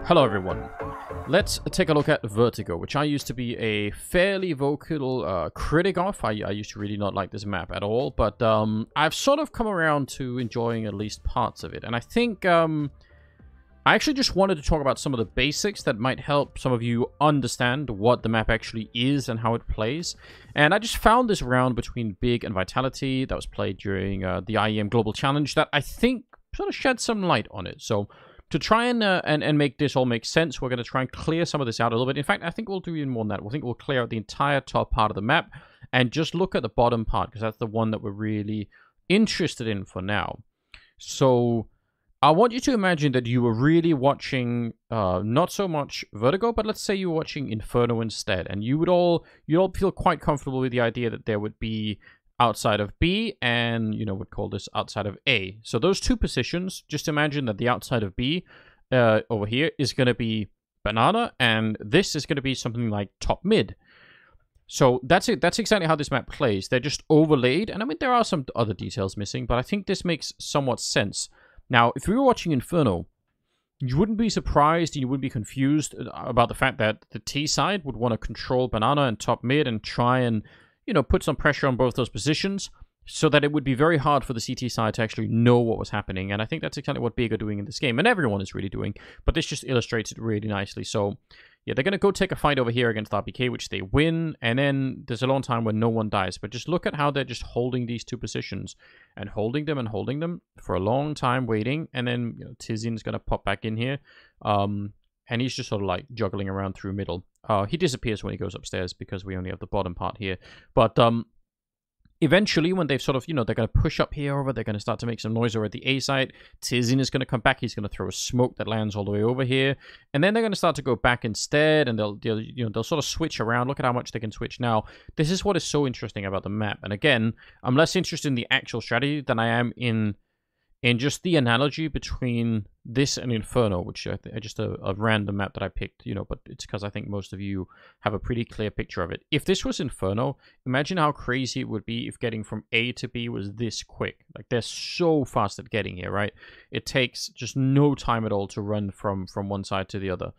Hello everyone. Let's take a look at Vertigo, which I used to be a fairly vocal critic of. I used to really not like this map at all, but I've sort of come around to enjoying at least parts of it. And I think I actually just wanted to talk about some of the basics that might help some of you understand what the map actually is and how it plays. And I just found this round between Big and Vitality that was played during the IEM Global Challenge that I think sort of shed some light on it. So to try and make this all make sense, we're going to try and clear some of this out a little bit. In fact, I think we'll do even more than that. I think we'll clear out the entire top part of the map and just look at the bottom part, because that's the one that we're really interested in for now. So I want you to imagine that you were really watching not so much Vertigo, but let's say you were watching Inferno instead, and you'd all feel quite comfortable with the idea that there would be outside of B and, you know, we'd call this outside of A. So those two positions, just imagine that the outside of B over here is going to be banana, and this is going to be something like top mid. So that's it. That's exactly how this map plays. They're just overlaid, and I mean, there are some other details missing, but I think this makes somewhat sense. Now, if we were watching Inferno, you wouldn't be surprised and you wouldn't be confused about the fact that the T side would want to control banana and top mid and try and, you know, put some pressure on both those positions so that it would be very hard for the CT side to actually know what was happening. And I think that's exactly what Big are doing in this game, and everyone is really doing, but this just illustrates it really nicely. So yeah, they're going to go take a fight over here against RPK, which they win, and then there's a long time when no one dies. But just look at how they're just holding these two positions and holding them for a long time, waiting, and then, you know, Tizin's going to pop back in here, and he's just sort of like juggling around through middle. He disappears when he goes upstairs because we only have the bottom part here. But eventually, when they've sort of, you know, they're going to push up here over, they're going to start to make some noise over at the A side. Tizin is going to come back. He's going to throw a smoke that lands all the way over here. And then they're going to start to go back instead, and they'll sort of switch around. Look at how much they can switch now. This is what is so interesting about the map. And again, I'm less interested in the actual strategy than I am in just the analogy between this and Inferno, which I just a random map that I picked, you know, but it's because I think most of you have a pretty clear picture of it. If this was Inferno, imagine how crazy it would be if getting from A to B was this quick. Like, they're so fast at getting here, right? It takes just no time at all to run from one side to the other.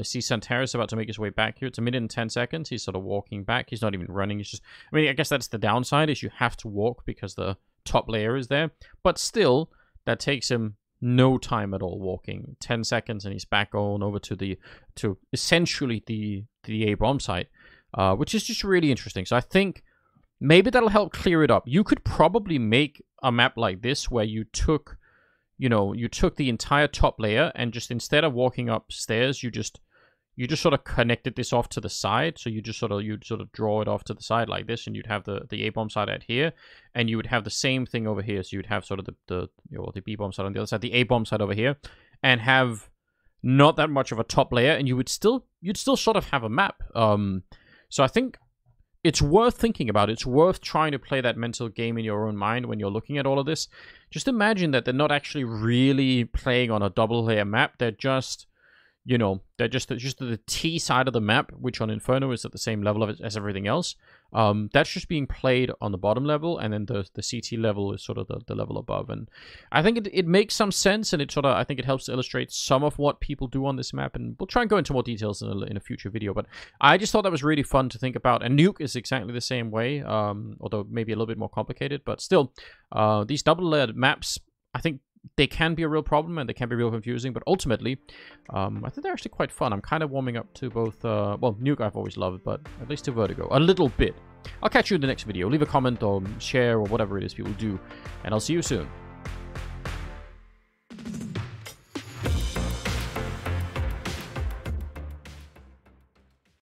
See Santaris about to make his way back here. It's a minute and 10 seconds. He's sort of walking back. He's not even running. He's just, I mean, I guess that's the downside, is you have to walk because the top layer is there, but still that takes him no time at all walking. 10 seconds and he's back on over to essentially the A bomb site, which is just really interesting. So I think maybe that'll help clear it up. You could probably make a map like this where you took the entire top layer and just, instead of walking upstairs, you just sort of connected this off to the side. So you'd sort of draw it off to the side like this, and you'd have the A-bomb side out here, and you would have the same thing over here. So you'd have sort of the B-bomb side on the other side, the A-bomb side over here, and have not that much of a top layer, and you'd still sort of have a map. So I think it's worth thinking about. It's worth trying to play that mental game in your own mind when you're looking at all of this. Just imagine that they're not actually really playing on a double layer map. They're just, you know, they're just the T side of the map, which on Inferno is at the same level as everything else. That's just being played on the bottom level, and then the CT level is sort of the level above. And I think it makes some sense, and I think it helps to illustrate some of what people do on this map. And we'll try and go into more details in a future video. But I just thought that was really fun to think about. And Nuke is exactly the same way, although maybe a little bit more complicated. But still, these double-layered maps, I think they can be a real problem, and they can be real confusing, but ultimately, I think they're actually quite fun. I'm kind of warming up to both, well, Nuke I've always loved, but at least to Vertigo, a little bit. I'll catch you in the next video. Leave a comment or share or whatever it is people do, and I'll see you soon.